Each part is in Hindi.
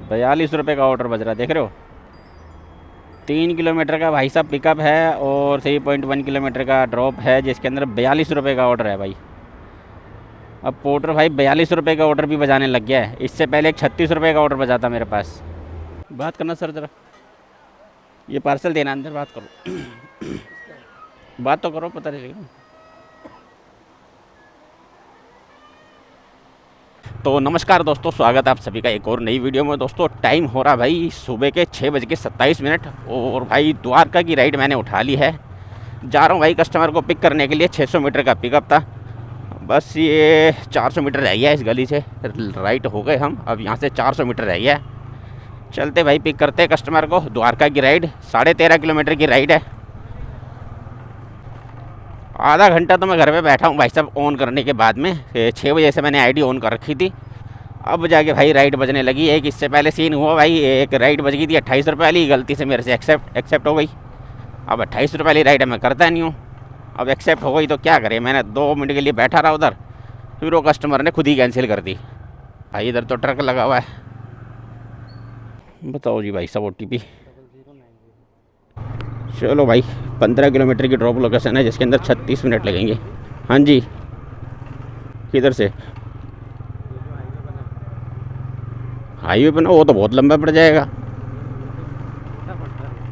42 रुपये का ऑर्डर बज रहा है, देख रहे हो। 3 किलोमीटर का भाई साहब पिकअप है और 3.1 किलोमीटर का ड्रॉप है, जिसके अंदर 42 रुपये का ऑर्डर है भाई। अब पोर्टर भाई 42 रुपये का ऑर्डर भी बजाने लग गया है। इससे पहले एक 36 रुपये का ऑर्डर बजाता मेरे पास। बात करना सर ज़रा, ये पार्सल देना, अंदर बात करो। बात तो करो, पता चलेगा। तो नमस्कार दोस्तों, स्वागत है आप सभी का एक और नई वीडियो में। दोस्तों टाइम हो रहा भाई सुबह के 6:27 और भाई द्वारका की राइड मैंने उठा ली है। जा रहा हूँ भाई कस्टमर को पिक करने के लिए। 600 मीटर का पिकअप था, बस ये 400 मीटर रह गया। इस गली से राइट हो गए हम, अब यहाँ से 400 मीटर रह गया। चलते भाई पिक करते कस्टमर को। द्वारका की राइड 13.5 किलोमीटर की राइड है। आधा घंटा तो मैं घर पे बैठा हूँ भाई साहब ऑन करने के बाद में। 6 बजे से मैंने आईडी ऑन कर रखी थी, अब जाके भाई राइड बजने लगी। एक इससे पहले सीन हुआ भाई, एक राइड बज गई थी 28 रुपये वाली, गलती से मेरे से एक्सेप्ट हो गई। अब 28 रुपये वाली राइड मैं करता नहीं हूँ, अब एक्सेप्ट हो गई तो क्या करें। मैंने 2 मिनट के लिए बैठा रहा उधर, फिर वो कस्टमर ने खुद ही कैंसिल कर दी। भाई इधर तो ट्रक लगा हुआ है। बताओ जी भाई साहब OTP। चलो भाई 15 किलोमीटर की ड्रॉप लोकेशन है, जिसके अंदर 36 मिनट लगेंगे। हाँ जी, किधर से? हाईवे पर ना, वो तो बहुत लंबा पड़ जाएगा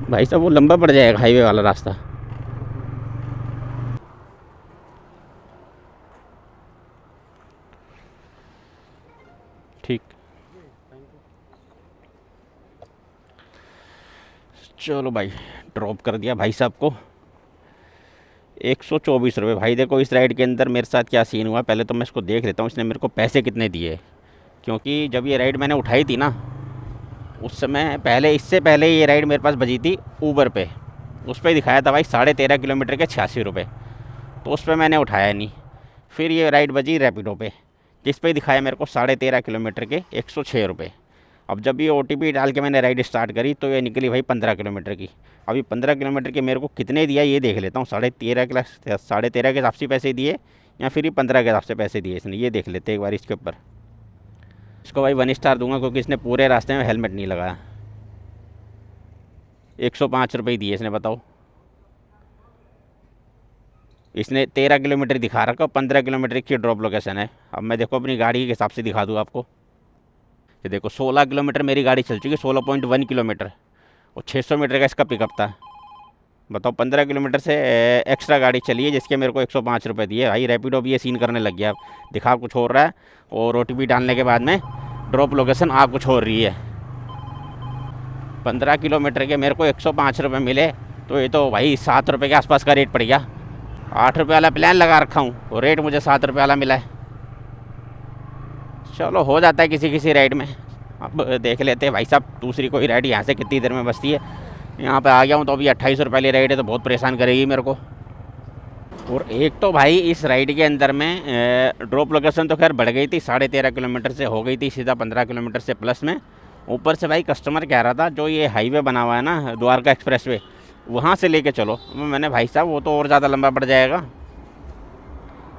भाई साहब, वो लंबा पड़ जाएगा हाईवे वाला रास्ता। ठीक, चलो भाई ड्रॉप कर दिया भाई साहब को। 124 रुपये। भाई देखो इस राइड के अंदर मेरे साथ क्या सीन हुआ, पहले तो मैं इसको देख लेता हूँ इसने मेरे को पैसे कितने दिए। क्योंकि जब ये राइड मैंने उठाई थी ना, उस समय पहले, इससे पहले ये राइड मेरे पास बजी थी ऊबर पे। उस पर दिखाया था भाई 13.5 किलोमीटर के 86 रुपये, तो उस पर मैंने उठाया नहीं। फिर ये राइड बजी रैपिडो पे, जिस पे दिखाया मेरे को 13.5 किलोमीटर के 106 रुपये। अब जब ये OTP डाल के मैंने राइड स्टार्ट करी तो ये निकली भाई 15 किलोमीटर की। अभी 15 किलोमीटर के मेरे को कितने दिया ये देख लेता हूँ। 13.5 के हिसाब से पैसे दिए या फिर ये 15 के हिसाब से पैसे दिए इसने, ये देख लेते एक बार इसके ऊपर। इसको भाई 1 स्टार दूंगा क्योंकि इसने पूरे रास्ते में हेलमेट नहीं लगाया। 105 रुपये दिए इसने, बताओ। इसने 13 किलोमीटर दिखा रखा, 15 किलोमीटर की ड्रॉप लोकेशन है। अब मैं देखो अपनी गाड़ी के हिसाब से दिखा दूँ आपको। ये देखो 16 किलोमीटर मेरी गाड़ी चल चुकी है, 16.1 किलोमीटर, और 600 मीटर का इसका पिकअप था। बताओ 15 किलोमीटर से एक्स्ट्रा गाड़ी चली है, जिसके मेरे को 105 रुपये दिए। भाई रैपिडो भी ये सीन करने लग गया, दिखा कुछ हो रहा है और OTP डालने के बाद में ड्रॉप लोकेशन आ कुछ हो रही है। 15 किलोमीटर के मेरे को 105 रुपये मिले, तो ये तो भाई 7 रुपये के आसपास का रेट पड़ गया। 8 रुपये वाला प्लान लगा रखा हूँ और रेट मुझे 7 रुपये वाला मिला है। चलो हो जाता है किसी किसी राइड में। अब देख लेते हैं भाई साहब दूसरी कोई राइड यहाँ से कितनी देर में बचती है। यहाँ पे आ गया हूँ तो अभी 28 रुपये वाली राइड है, तो बहुत परेशान करेगी मेरे को। और एक तो भाई इस राइड के अंदर में ड्रॉप लोकेशन तो खैर बढ़ गई थी, 13.5 किलोमीटर से हो गई थी सीधा 15 किलोमीटर से प्लस में। ऊपर से भाई कस्टमर कह रहा था जो ये हाईवे बना हुआ है ना द्वारका एक्सप्रेस वे, वहाँ से लेके चलो। मैंने भाई साहब वो तो और ज़्यादा लंबा पड़ जाएगा,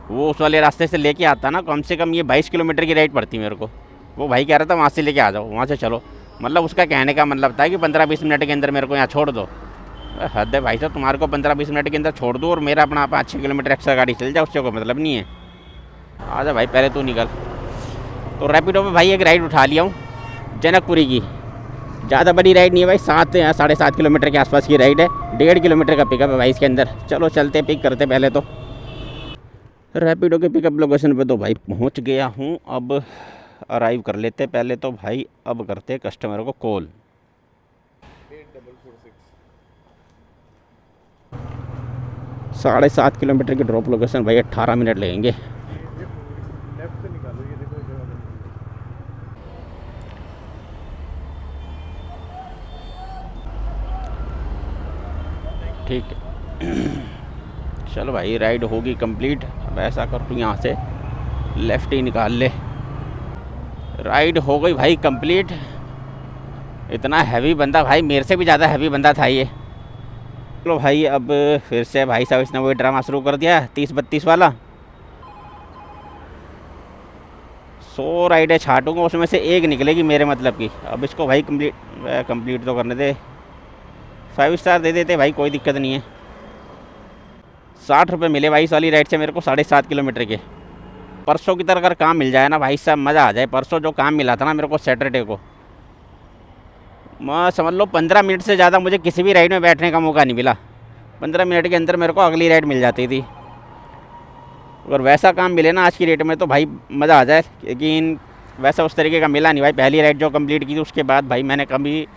वो उस वाले रास्ते से लेके आता ना, कम से कम ये 22 किलोमीटर की राइड पड़ती मेरे को। वो भाई कह रहा था वहाँ से लेके आ जाओ, वहाँ से चलो। मतलब उसका कहने का मतलब था कि 15-20 मिनट के अंदर मेरे को यहाँ छोड़ दो। हद है भाई साहब, तुम्हारे को 15-20 मिनट के अंदर छोड़ दो और मेरा अपना 5-6 किलोमीटर एक्स्ट्रा गाड़ी चल जाए, उससे कोई मतलब नहीं है। आजा भाई पहले तू निकल। तो रैपिडो पे भाई एक राइड उठा लिया हूँ जनकपुरी की। ज़्यादा बड़ी राइड नहीं है भाई, 7 या 7.5 किलोमीटर के आसपास की राइड है। 1.5 किलोमीटर का पिकअप है भाई इसके अंदर। चलो चलते पिक करते पहले तो। रैपिडो के पिकअप लोकेशन पे तो भाई पहुंच गया हूं, अब अराइव कर लेते पहले तो भाई। अब करते कस्टमर को कॉल। 7.5 किलोमीटर की ड्रॉप लोकेशन भाई, 18 मिनट लगेंगे। ठीक है चलो भाई राइड होगी कंप्लीट। अब ऐसा कर तू यहाँ से लेफ़्ट ही निकाल ले। राइड हो गई भाई कंप्लीट। इतना हैवी बंदा भाई, मेरे से भी ज़्यादा हैवी बंदा था ये। चलो भाई अब फिर से भाई साहब इसने वही ड्रामा शुरू कर दिया 30-32 वाला। 100 राइडें छाटूंगा, उसमें से एक निकलेगी मेरे मतलब की। अब इसको भाई कंप्लीट तो करने दे। 5 स्टार दे देते भाई, कोई दिक्कत नहीं है। 60 रुपये मिले भाई इस वाली राइड से मेरे को 7.5 किलोमीटर के। परसों की तरह अगर काम मिल जाए ना भाई साहब, मज़ा आ जाए। परसों जो काम मिला था ना मेरे को सैटरडे को, मैं समझ लो 15 मिनट से ज़्यादा मुझे किसी भी राइड में बैठने का मौका नहीं मिला। 15 मिनट के अंदर मेरे को अगली राइड मिल जाती थी। अगर वैसा काम मिले ना आज की डेट में तो भाई मज़ा आ जाए, लेकिन वैसा उस तरीके का मिला नहीं भाई। पहली राइड जो कंप्लीट की थी उसके बाद भाई मैंने कभी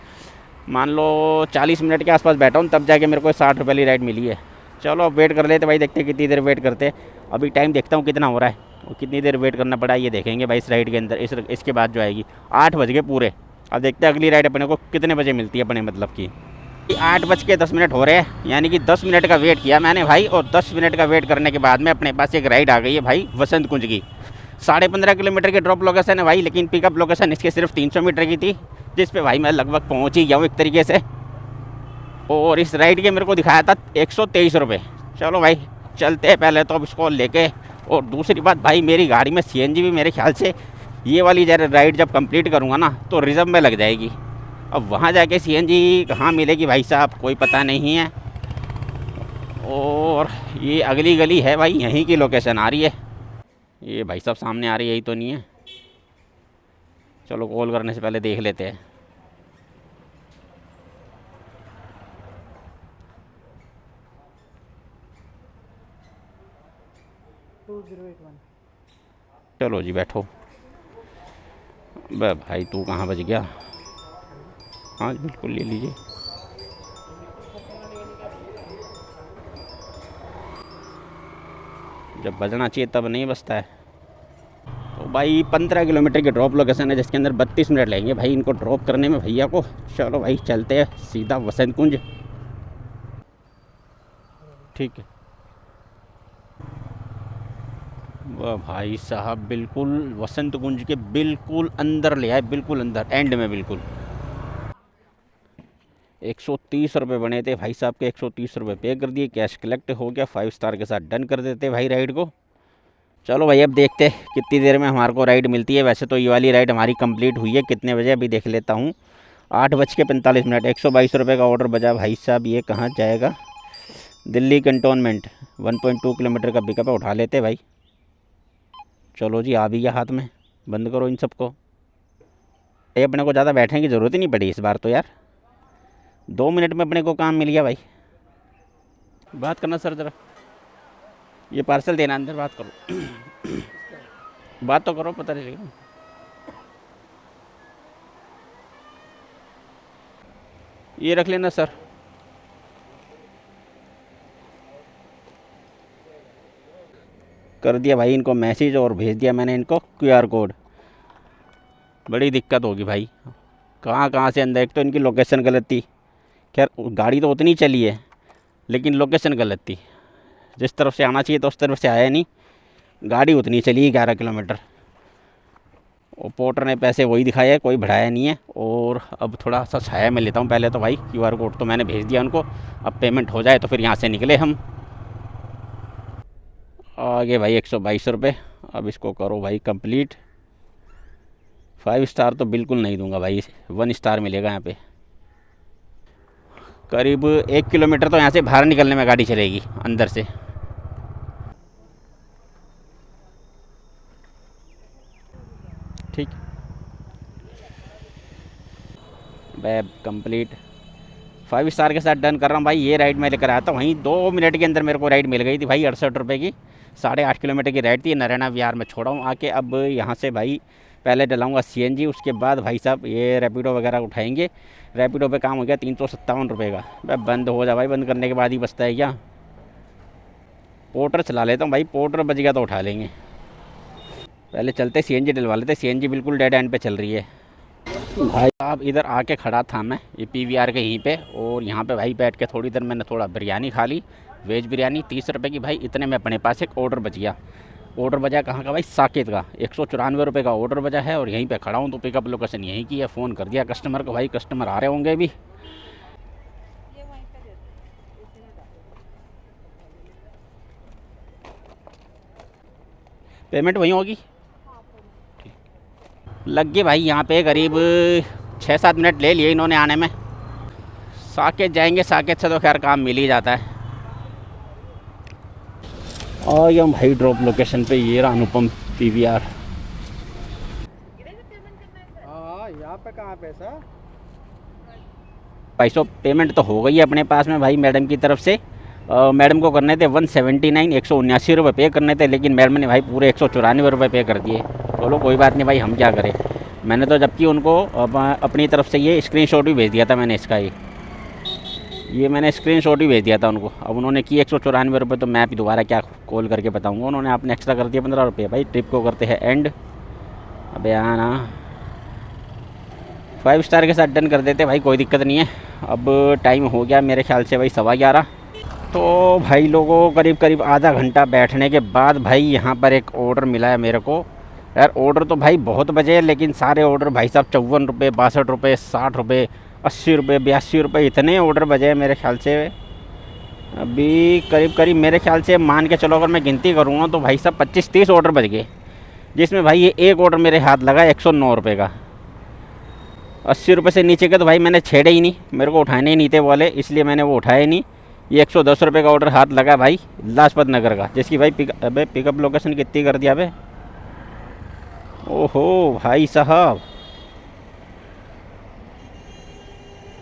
मान लो 40 मिनट के आसपास बैठा हूँ, तब जाके मेरे को 60 रुपये वाली राइड मिली है। चलो अब वेट कर लेते भाई, देखते कितनी देर वेट करते। अभी टाइम देखता हूँ कितना हो रहा है और कितनी देर वेट करना पड़ा ये देखेंगे भाई इस राइड के अंदर। इसके बाद जो आएगी 8 बज गए पूरे। अब देखते हैं अगली राइड अपने को कितने बजे मिलती है अपने मतलब की। 8:10 हो रहे हैं, यानी कि 10 मिनट का वेट किया मैंने भाई। और 10 मिनट का वेट करने के बाद में अपने पास एक राइड आ गई है भाई वसंत कुंज की। 15.5 किलोमीटर की ड्रॉप लोकेशन है भाई, लेकिन पिकअप लोकेशन इसके सिर्फ 300 मीटर की थी, जिस पे भाई मैं लगभग पहुंच ही गया हूँ एक तरीके से। और इस राइड के मेरे को दिखाया था 123 रुपये। चलो भाई चलते हैं पहले तो अब इसको लेके। और दूसरी बात भाई, मेरी गाड़ी में CNG भी मेरे ख्याल से ये वाली राइड जब कंप्लीट करूँगा ना तो रिजर्व में लग जाएगी। अब वहाँ जाके CNG कहाँ मिलेगी भाई साहब, कोई पता नहीं है। और ये अगली गली है भाई, यहीं की लोकेशन आ रही है। ये भाई साहब सामने आ रही है, यही तो नहीं है। चलो कॉल करने से पहले देख लेते हैं। चलो जी बैठो। बे भाई तू कहाँ बज गया? हाँ बिल्कुल ले लीजिए। जब बजना चाहिए तब नहीं बजता है। तो भाई 15 किलोमीटर की ड्रॉप लोकेशन है, जिसके अंदर 32 मिनट लगेंगे भाई इनको ड्रॉप करने में भैया को। चलो भाई चलते हैं सीधा वसंत कुंज। ठीक है। वाह भाई साहब, बिल्कुल वसंत कुंज के बिल्कुल अंदर ले आए, बिल्कुल अंदर एंड में बिल्कुल। 130 रुपये बने थे भाई साहब के, 130 रुपये पे कर दिए, कैश कलेक्ट हो गया। 5 स्टार के साथ डन कर देते भाई राइड को। चलो भाई अब देखते हैं कितनी देर में हमारे को राइड मिलती है। वैसे तो ये वाली राइड हमारी कंप्लीट हुई है कितने बजे अभी देख लेता हूँ। 8:45। 122 रुपये का ऑर्डर बजा भाई साहब। ये कहाँ जाएगा? दिल्ली कंटोनमेंट। 1.2 किलोमीटर का पिकअप है, उठा लेते भाई। चलो जी आ भी गया हाथ में। बंद करो इन सबको। ये अपने को ज़्यादा बैठने की ज़रूरत ही नहीं पड़ी इस बार तो यार। 2 मिनट में अपने को काम मिल गया भाई। बात करना सर ज़रा, ये पार्सल देना अंदर, बात करो। बात तो करो, पता चलेगा। ये रख लेना सर। कर दिया भाई इनको मैसेज और भेज दिया मैंने इनको QR कोड। बड़ी दिक्कत होगी भाई, कहाँ कहाँ से अंदर। एक तो इनकी लोकेशन गलत थी, खैर गाड़ी तो उतनी चली है लेकिन लोकेशन गलत थी। जिस तरफ से आना चाहिए तो उस तरफ से आया नहीं, गाड़ी उतनी चली 11 किलोमीटर। और पोर्टर ने पैसे वही दिखाया है, कोई बढ़ाया नहीं है। और अब थोड़ा सा छाया में लेता हूँ पहले तो भाई। QR कोड तो मैंने भेज दिया उनको, अब पेमेंट हो जाए तो फिर यहाँ से निकले हम। आगे भाई 122 रुपये। अब इसको करो भाई कंप्लीट। 5 स्टार तो बिल्कुल नहीं दूंगा भाई, 1 स्टार मिलेगा यहाँ पे। करीब 1 किलोमीटर तो यहाँ से बाहर निकलने में गाड़ी चलेगी अंदर से। ठीक, बैब कंप्लीट। 5 स्टार के साथ डन कर रहा हूँ भाई। ये राइड मैं लेकर आया था, वहीं 2 मिनट के अंदर मेरे को राइड मिल गई थी भाई। 68 रुपये की 8.5 किलोमीटर की राइड थी। नारायणा विहार में छोड़ा हूँ आके। अब यहाँ से भाई पहले डलाऊँगा CNG, उसके बाद भाई साहब ये रैपिडो वगैरह उठाएंगे। रैपिडो पे काम हो गया 357 रुपये का। भाई बंद हो जा भाई, बंद करने के बाद ही बचता है क्या? पोर्टर चला लेता हूँ भाई, पोर्टर बच गया तो उठा लेंगे। पहले चलते CNG डलवा लेते। CNG बिल्कुल डेड एंड पे चल रही है भाई साहब। इधर आके खड़ा था मैं ये PVR के यहीं पे, और यहाँ पे भाई बैठ के थोड़ी देर मैंने थोड़ा बिरयानी खा ली, वेज बिरयानी 30 रुपये की भाई। इतने में अपने पास एक ऑर्डर बच गया। ऑर्डर बजा कहाँ का भाई? साकेत का। 194 रुपये का ऑर्डर बजा है और यहीं पे खड़ा हूँ, तो पिकअप लोकेशन यहीं की है। फ़ोन कर दिया कस्टमर को भाई, कस्टमर आ रहे होंगे अभी। पेमेंट वहीं होगी। लग गए भाई यहाँ पे करीब 6-7 मिनट ले लिए इन्होंने आने में। साकेत जाएंगे, साकेत से तो खैर काम मिल ही जाता है। और ये भाई ड्रॉप लोकेशन पे, ये रहा अनुपम PVR। यहाँ पे कहाँ पैसा भाई पेमेंट तो हो गई है अपने पास में भाई मैडम की तरफ से। मैडम को करने थे 179 179 रुपये पे करने थे, लेकिन मैडम ने भाई पूरे 194 रुपये पे कर दिए। चलो कोई बात नहीं भाई, हम क्या करें। मैंने तो जबकि उनको अपनी तरफ से ये स्क्रीनशॉट भी भेज दिया था मैंने इसका, ये मैंने स्क्रीनशॉट भी भेज दिया था उनको। अब उन्होंने किए 194 रुपये, तो मैं भी दोबारा क्या कॉल करके बताऊँगा। उन्होंने आपने एक्स्ट्रा कर दिया 15 रुपये। भाई ट्रिप को करते हैं एंड। अबे आना 5 स्टार के साथ डन कर देते भाई, कोई दिक्कत नहीं है। अब टाइम हो गया मेरे ख्याल से भाई 11:15। तो भाई लोगों करीब करीब आधा घंटा बैठने के बाद भाई यहाँ पर एक ऑर्डर मिला है मेरे को। यार ऑर्डर तो भाई बहुत बजे, लेकिन सारे ऑर्डर भाई साहब 54 रुपये, 62 रुपये, 60 रुपये, 80 रुपये, 82 रुपये, इतने ऑर्डर बजे हैं मेरे ख्याल से। अभी करीब करीब मेरे ख्याल से मान के चलो, अगर मैं गिनती करूँगा तो भाई साहब 25-30 ऑर्डर बज गए, जिसमें भाई ये एक ऑर्डर मेरे हाथ लगा 109 रुपये का। 80 रुपये से नीचे के तो भाई मैंने छेड़े ही नहीं, मेरे को उठाने ही नहीं थे वाले, इसलिए मैंने वो उठाए नहीं। ये 110 रुपये का ऑर्डर हाथ लगा भाई लाजपत नगर का, जिसकी भाई पिकअप लोकेशन कितनी कर दिया भाई। ओहो भाई साहब,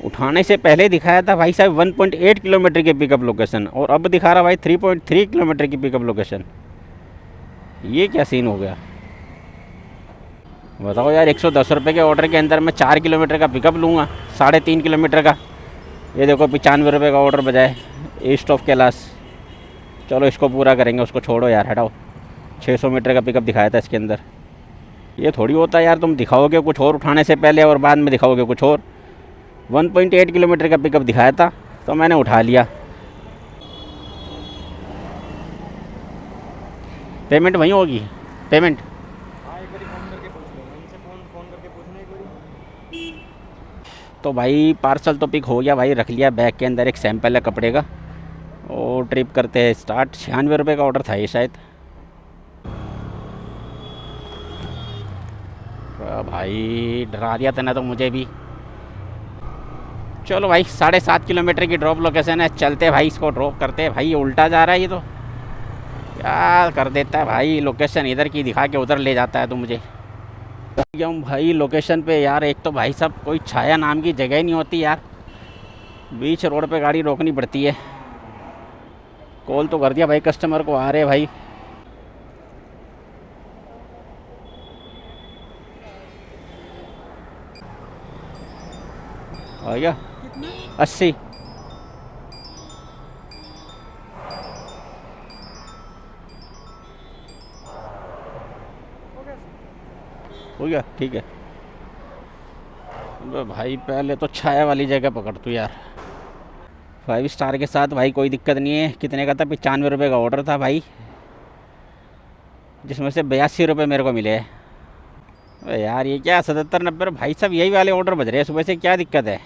उठाने से पहले दिखाया था भाई साहब 1.8 किलोमीटर की पिकअप लोकेशन, और अब दिखा रहा भाई 3.3 किलोमीटर की पिकअप लोकेशन। ये क्या सीन हो गया बताओ यार। 110 रुपये के ऑर्डर के अंदर मैं 4 किलोमीटर का पिकअप लूँगा, 3.5 किलोमीटर का। ये देखो 95 रुपये का ऑर्डर बजाए ईस्ट ऑफ कैलाश। चलो इसको पूरा करेंगे, उसको छोड़ो यार, हटाओ। 600 मीटर का पिकअप दिखाया था इसके अंदर। ये थोड़ी होता है यार, तुम दिखाओगे कुछ और उठाने से पहले और बाद में दिखाओगे कुछ और। 1.8 किलोमीटर का पिकअप दिखाया था तो मैंने उठा लिया। पेमेंट वहीं होगी, पेमेंट तो भाई पार्सल तो पिक हो गया भाई, रख लिया बैग के अंदर। एक सैंपल है कपड़े का, और ट्रिप करते हैं स्टार्ट। 96 रुपये का ऑर्डर था ये शायद। भाई डरा दिया था ना तो मुझे भी। चलो भाई 7.5 किलोमीटर की ड्रॉप लोकेशन है, चलते भाई इसको ड्रॉप करते हैं। भाई ये उल्टा जा रहा है, ये तो क्या कर देता है भाई, लोकेशन इधर की दिखा के उधर ले जाता है तो मुझे। गया हूँ भाई लोकेशन पे यार। एक तो भाई साहब कोई छाया नाम की जगह ही नहीं होती यार, बीच रोड पे गाड़ी रोकनी पड़ती है। कॉल तो कर दिया भाई कस्टमर को, आ रहे भाई। आ गया 80। हो गया ठीक है भाई। पहले तो छाया वाली जगह पकड़ तू यार। 5 स्टार के साथ भाई कोई दिक्कत नहीं है। कितने का था? 95 रुपये का ऑर्डर था भाई, जिसमें से 82 रुपये मेरे को मिले। अरे यार ये क्या 77-90 भाई साहब, यही वाले ऑर्डर बज रहे हैं सुबह से। क्या दिक्कत है?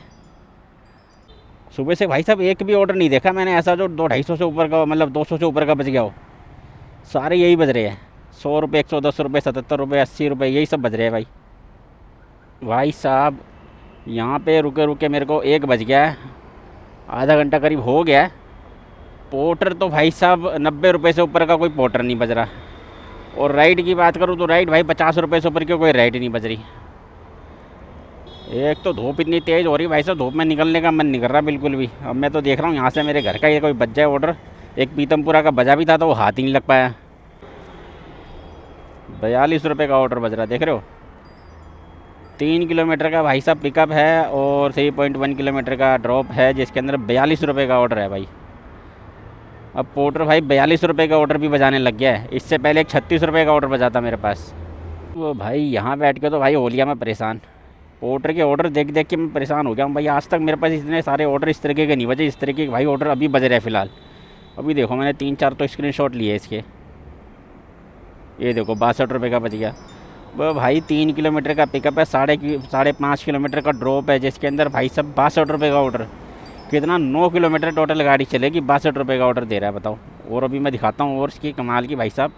सुबह से भाई साहब एक भी ऑर्डर नहीं देखा मैंने ऐसा जो 200-250 से ऊपर का, मतलब 200 से ऊपर का बच गया हो। सारे यही बज रहे हैं, 100 रुपये, 110 रुपये, 77 रुपये, 80 रुपये, यही सब बज रहे हैं भाई। भाई साहब यहाँ पे रुके रुके मेरे को 1 बज गया है, आधा घंटा करीब हो गया है। पोर्टर तो भाई साहब 90 रुपये से ऊपर का कोई पोर्टर नहीं बज रहा। और राइड की बात करूँ तो राइड भाई 50 रुपये से ऊपर की कोई राइड नहीं बज रही। एक तो धूप इतनी तेज़ हो रही भाई साहब, धूप में निकलने का मन नहीं कर रहा बिल्कुल भी। अब मैं तो देख रहा हूँ यहाँ से मेरे घर का ये कोई बज जाए ऑर्डर। एक पीतमपुरा का बजा भी था तो वो हाथ ही नहीं लग पाया। 42 रुपये का ऑर्डर बज रहा, देख रहे हो। 3 किलोमीटर का भाई साहब पिकअप है और 3.1 किलोमीटर का ड्रॉप है, जिसके अंदर 42 रुपये का ऑर्डर है भाई। अब पोर्टर भाई 42 रुपये का ऑर्डर भी बजाने लग गया है। इससे पहले एक 36 रुपये का ऑर्डर बजा था मेरे पास। वो भाई यहाँ बैठ के तो भाई हो लिया मैं परेशान। पोर्टर के ऑर्डर देख देख के मैं परेशान हो गया हूँ भाई। आज तक मेरे पास इतने सारे ऑर्डर इस तरीके के नहीं बजे, इस तरीके के भाई ऑर्डर अभी बज रहे हैं फ़िलहाल। अभी देखो मैंने 3-4 तो स्क्रीनशॉट लिए इसके। ये देखो 62 रुपये का बच गया। वो भाई 3 किलोमीटर का पिकअप है, 5.5 किलोमीटर का ड्रॉप है, जिसके अंदर भाई सब 62 रुपये का ऑर्डर। कितना 9 किलोमीटर टोटल गाड़ी चलेगी, 62 रुपये का ऑर्डर दे रहा है बताओ। और अभी मैं दिखाता हूँ और इसकी कमाल की भाई साहब,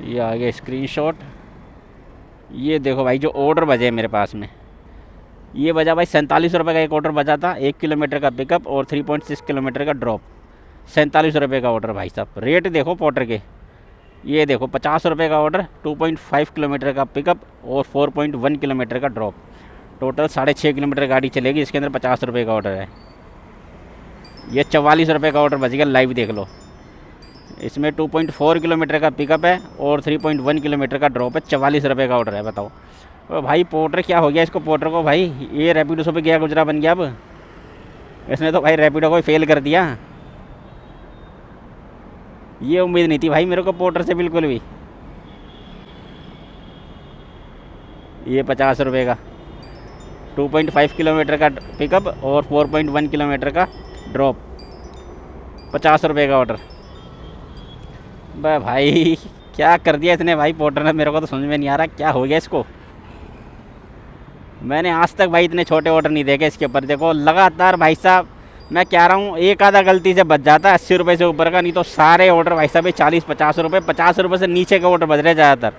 ये आ गया स्क्रीनशॉट। ये देखो भाई जो ऑर्डर बजे मेरे पास में, ये बजा भाई 47 रुपये का एक ऑर्डर बजा था, 1 किलोमीटर का पिकअप और 3.6 किलोमीटर का ड्रॉप। 47 रुपये का ऑर्डर भाई साहब। रेट देखो पोर्टर के, ये देखो 50 रुपये का ऑर्डर, 2.5 किलोमीटर का पिकअप और 4.1 किलोमीटर का ड्रॉप। टोटल 6.5 किलोमीटर गाड़ी चलेगी, इसके अंदर 50 रुपये का ऑर्डर है। ये 44 रुपये का ऑर्डर बचेगा, लाइव देख लो। इसमें 2.4 किलोमीटर का पिकअप है और 3.1 किलोमीटर का ड्रॉप है। 44 रुपये का ऑर्डर है, बताओ। ओ भाई पोर्टर क्या हो गया इसको, पोर्टर को भाई ये रैपिडो से पे गया गुजरा बन गया। अब इसने तो भाई रैपिडो को फेल कर दिया। ये उम्मीद नहीं थी भाई मेरे को पोर्टर से बिल्कुल भी। ये 50 रुपये का, 2.5 किलोमीटर का पिकअप और 4.1 किलोमीटर का ड्रॉप, 50 रुपये का ऑर्डर। भाई क्या कर दिया इसने भाई पोर्टर ने, मेरे को तो समझ में नहीं आ रहा क्या हो गया इसको। मैंने आज तक भाई इतने छोटे ऑर्डर नहीं देखे इसके ऊपर। देखो लगातार भाई साहब, मैं कह रहा हूँ एक आधा गलती से बच जाता है 80 रुपये से ऊपर का, नहीं तो सारे ऑर्डर भाई साहब 40-50 रुपये, 50 रुपये से नीचे के ऑर्डर बज रहे ज़्यादातर।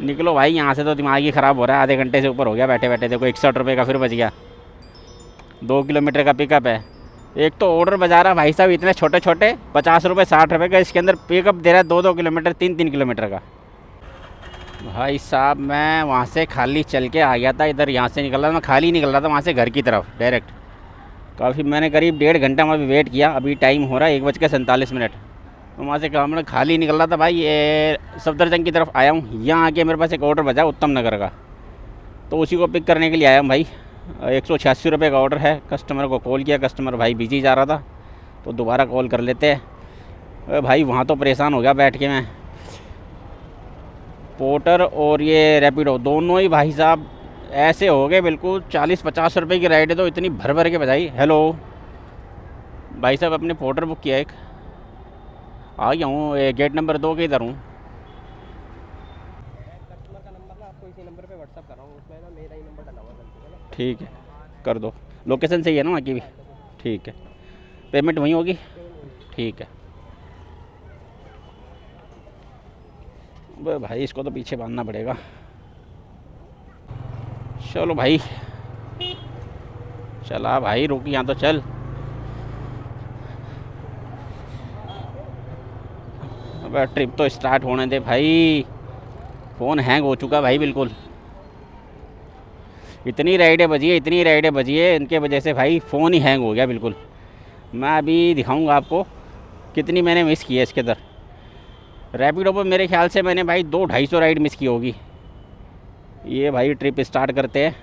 निकलो भाई यहाँ से, तो दिमाग ही ख़राब हो रहा है। आधे घंटे से ऊपर हो गया बैठे बैठे। देखो 61 रुपये का फिर बच गया। 2 किलोमीटर का पिकअप है। एक तो ऑर्डर बजा रहा भाई साहब इतने छोटे छोटे, 50 रुपये 60 रुपये का। इसके अंदर पिकअप दे रहा है 2-2 किलोमीटर 3-3 किलोमीटर का। भाई साहब मैं वहाँ से खाली चल के आ गया था, इधर यहाँ से निकल रहा था, मैं खाली निकल रहा था वहाँ से घर की तरफ डायरेक्ट। काफ़ी मैंने करीब 1.5 घंटा वहाँ भी वेट किया। अभी टाइम हो रहा है 1:47। तो वहाँ से काम खाली निकल रहा था भाई, ये सफदरजंग की तरफ आया हूँ। यहाँ आके मेरे पास एक ऑर्डर बजा उत्तम नगर का, तो उसी को पिक करने के लिए आया हूँ भाई। 186 रुपये का ऑर्डर है। कस्टमर को कॉल किया, कस्टमर भाई बिजी जा रहा था, तो दोबारा कॉल कर लेते हैं। भाई वहाँ तो परेशान हो गया बैठ के मैं। पोर्टर और ये रैपिडो दोनों ही भाई साहब ऐसे हो गए बिल्कुल। 40-50 रुपये की राइड है तो इतनी भर भर के बजाई। हेलो भाई साहब, अपने पोर्टर बुक किया एक, आ गया हूँ गेट नंबर 2 के इधर हूँ। कस्टमर का नंबर ना आपको इसी नंबर पे व्हाट्सअप कर रहा हूँ, उसमें ना मेरा ही नंबर डला हुआ है। ठीक है कर दो, लोकेशन सही है ना वहाँ की भी? ठीक है, पेमेंट वहीं होगी? ठीक है। भाई इसको तो पीछे बांधना पड़ेगा। चलो भाई, चला भाई, रुक यहाँ तो चल। अब ट्रिप तो स्टार्ट होने दे भाई। फ़ोन हैंग हो चुका भाई बिल्कुल। इतनी राइडें बजी है, इतनी राइडें बजी है, इनके वजह से भाई फ़ोन ही हैंग हो गया बिल्कुल। मैं अभी दिखाऊंगा आपको कितनी मैंने मिस की है इसके अंदर। रैपिडो पर मेरे ख्याल से मैंने भाई 200-250 राइड मिस की होगी। ये भाई ट्रिप स्टार्ट करते हैं।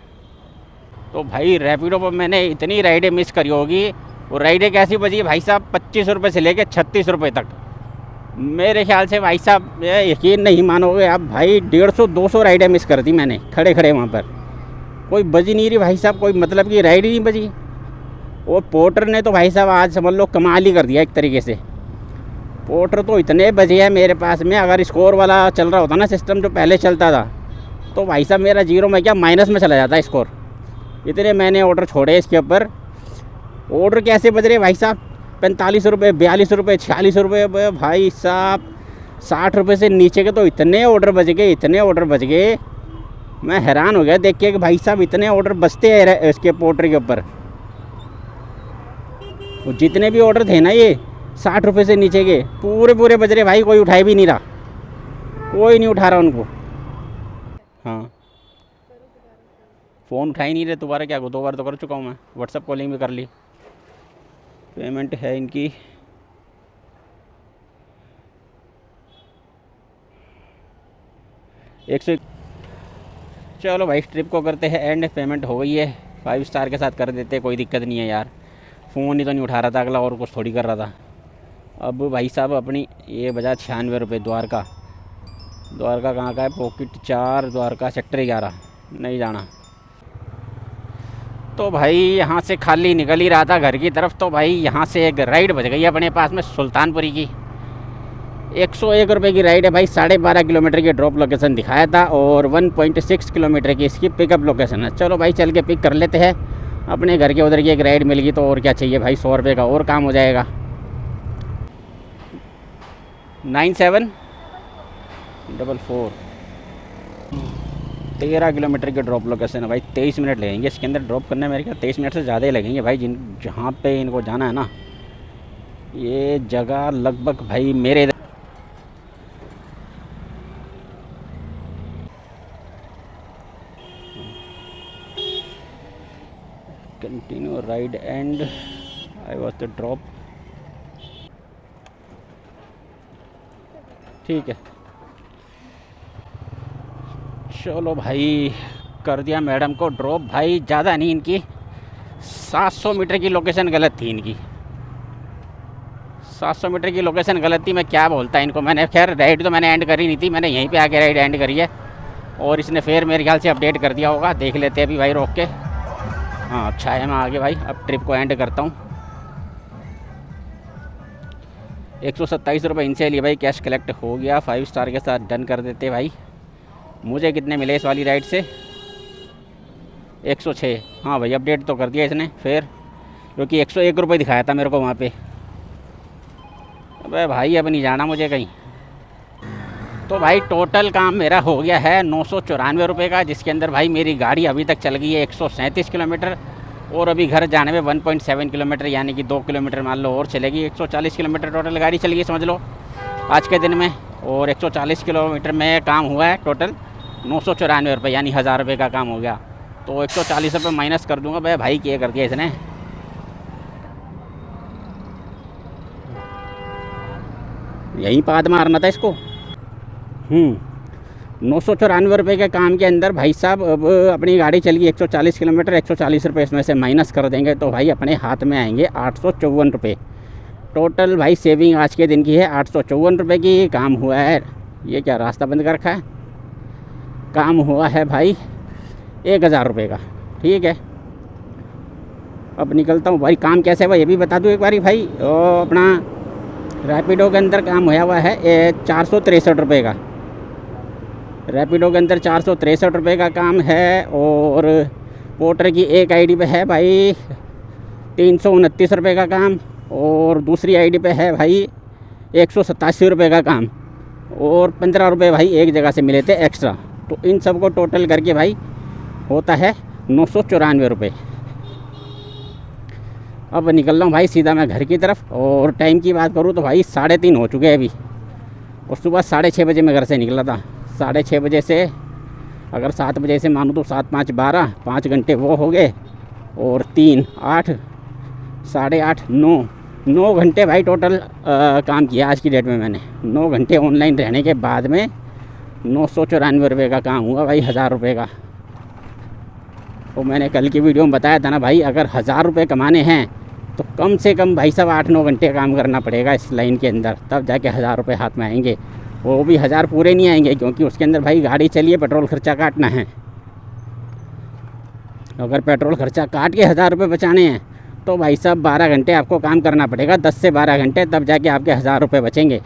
तो भाई रैपिडो पर मैंने इतनी राइडें मिस करी होगी। वो राइडें कैसी बजी है भाई साहब, 25 रुपये से लेकर 36 रुपये तक। मेरे ख्याल से भाई साहब यकीन नहीं मानोगे आप भाई, 150-200 राइडें मिस कर दी मैंने खड़े खड़े वहाँ पर। कोई बजी नहीं रही भाई साहब, कोई मतलब की राइड ही नहीं बजी। और पोर्टर ने तो भाई साहब आज समझ लो कमाल ही कर दिया एक तरीके से। पोर्टर तो इतने बजे हैं मेरे पास में, अगर स्कोर वाला चल रहा होता ना सिस्टम जो पहले चलता था, तो भाई साहब मेरा जीरो में क्या माइनस में चला जाता स्कोर। इतने मैंने ऑर्डर छोड़े इसके ऊपर। ऑर्डर कैसे बज रहे भाई साहब, 45 रुपये, 42 रुपये, 46 रुपये भाई साहब। 60 रुपये से नीचे के तो इतने ऑर्डर बज गए, इतने ऑर्डर बज गए। मैं हैरान हो गया देख के कि भाई साहब इतने ऑर्डर बजते हैं इसके पोर्टर के ऊपर। जितने भी ऑर्डर थे ना ये 60 रुपये से नीचे के पूरे बज रहे भाई। कोई उठाए भी नहीं रहा, कोई नहीं उठा रहा उनको। हाँ फ़ोन उठा ही नहीं रहे। दोबारा क्या, 2 बार तो कर चुका हूँ मैं, व्हाट्सअप कॉलिंग भी कर ली। पेमेंट है इनकी 100। चलो भाई ट्रिप को करते हैं एंड। पेमेंट हो गई है, 5 स्टार के साथ कर देते, कोई दिक्कत नहीं है यार। फ़ोन ही तो नहीं उठा रहा था अगला, और कुछ थोड़ी कर रहा था। अब भाई साहब अपनी ये बजा 96 रुपये। द्वारका कहाँ का है? पॉकेट 4 द्वारका सेक्टर 11 नहीं जाना। तो भाई यहाँ से खाली निकल ही रहा था घर की तरफ, तो भाई यहाँ से एक राइड बज गई अपने पास में सुल्तानपुरी की। 101 रुपये की राइड है भाई। 12.5 किलोमीटर की ड्रॉप लोकेशन दिखाया था और 1.6 किलोमीटर की इसकी पिकअप लोकेशन है। चलो भाई चल के पिक कर लेते हैं। अपने घर के उधर की एक राइड मिल गई तो और क्या चाहिए भाई, 100 रुपये का और काम हो जाएगा। 9744 13 किलोमीटर की ड्रॉप लोकेशन है भाई। 23 मिनट लगेंगे इसके अंदर ड्रॉप करने में, मेरे ख्याल 23 मिनट से ज़्यादा ही लगेंगे भाई। जहाँ पे इनको जाना है ना, ये जगह लगभग भाई मेरे इधर continue ride and I was the drop. ठीक है, चलो भाई कर दिया मैडम को ड्रॉप। भाई ज़्यादा नहीं, इनकी 700 मीटर की लोकेशन गलत थी इनकी। 700 मीटर की लोकेशन गलत थी, मैं क्या बोलता इनको। मैंने खैर राइड तो मैंने एंड करी नहीं थी, मैंने यहीं पे आके राइड एंड करी है। और इसने फिर मेरे ख्याल से अपडेट कर दिया होगा, देख लेते हैं अभी भाई रोक के। हाँ अच्छा है, मैं आगे भाई अब ट्रिप को एंड करता हूँ। 127 रुपये इनसे लिए भाई, कैश कलेक्ट हो गया। 5 स्टार के साथ डन कर देते भाई। मुझे कितने मिले इस वाली राइड से? 106। हाँ भाई अपडेट तो कर दिया इसने फिर, क्योंकि 101 रुपये दिखाया था मेरे को वहाँ पे। अबे भाई अब नहीं जाना मुझे कहीं। तो भाई टोटल काम मेरा हो गया है 994 रुपये का, जिसके अंदर भाई मेरी गाड़ी अभी तक चल गई है 137 किलोमीटर। और अभी घर जाने में 1.7 किलोमीटर, यानी कि 2 किलोमीटर मान लो और चलेगी। 140 किलोमीटर टोटल गाड़ी चल गई समझ लो आज के दिन में। और 140 किलोमीटर में काम हुआ है टोटल 994 रुपये, यानी 1000 रुपये का काम हो गया। तो 140 रुपये माइनस कर दूंगा। भाई क्या कर दिया इसने। यहीं पाद मारना था इसको। 994 रुपये के काम के अंदर भाई साहब अब अपनी गाड़ी चल गई 140 किलोमीटर। 140 रुपये इसमें से माइनस कर देंगे तो भाई अपने हाथ में आएंगे 854 रुपये। टोटल भाई सेविंग आज के दिन की है 854 रुपये की। काम हुआ है, ये क्या रास्ता बंद कर रखा है, काम हुआ है भाई 1000 रुपये का। ठीक है, अब निकलता हूँ भाई। काम कैसे हुआ ये भी बता दूँ एक बारी भाई। अपना रैपिडो के अंदर काम हुआ है 463 रुपये का। रैपिडो के अंदर 463 रुपये का काम है। और पोर्टर की एक आईडी पे है भाई 329 रुपये का काम। और दूसरी आईडी पे है भाई 187 रुपये का काम। और 15 रुपये भाई एक जगह से मिले थे एक्स्ट्रा। तो इन सब को टोटल करके भाई होता है 994 रुपये। अब निकल रहा हूँ भाई सीधा मैं घर की तरफ। और टाइम की बात करूँ तो भाई 3:30 हो चुके हैं अभी। और सुबह 6:30 बजे मैं घर से निकला था। 6:30 बजे से अगर 7 बजे से मानूँ तो 7 5 12, 5 घंटे वो हो गए। और 3 8 8:30 9 घंटे भाई टोटल काम किया आज की डेट में मैंने। 9 घंटे ऑनलाइन रहने के बाद में 994 रुपये का काम हुआ भाई 1000 रुपये का। तो मैंने कल की वीडियो में बताया था ना भाई, अगर 1000 रुपये कमाने हैं तो कम से कम भाई साहब 8-9 घंटे काम करना पड़ेगा इस लाइन के अंदर, तब जाके 1000 रुपये हाथ में आएंगे। वो भी 1000 पूरे नहीं आएंगे, क्योंकि उसके अंदर भाई गाड़ी चलिए पेट्रोल खर्चा काटना है। अगर पेट्रोल खर्चा काट के 1000 रुपये बचाने हैं तो भाई साहब 12 घंटे आपको काम करना पड़ेगा, 10 से 12 घंटे, तब जाके आपके 1000 रुपये बचेंगे।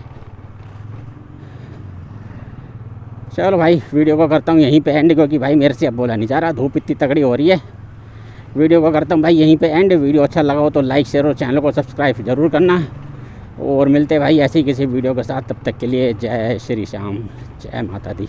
चलो भाई वीडियो को करता हूँ यहीं पे एंड, क्योंकि भाई मेरे से अब बोला नहीं जा रहा, धूप इतनी तगड़ी हो रही है। वीडियो को करता हूँ भाई यहीं पे एंड। वीडियो अच्छा लगा हो तो लाइक शेयर और चैनल को सब्सक्राइब ज़रूर करना। और मिलते भाई ऐसी किसी वीडियो के साथ, तब तक के लिए जय श्री श्याम, जय माता दी।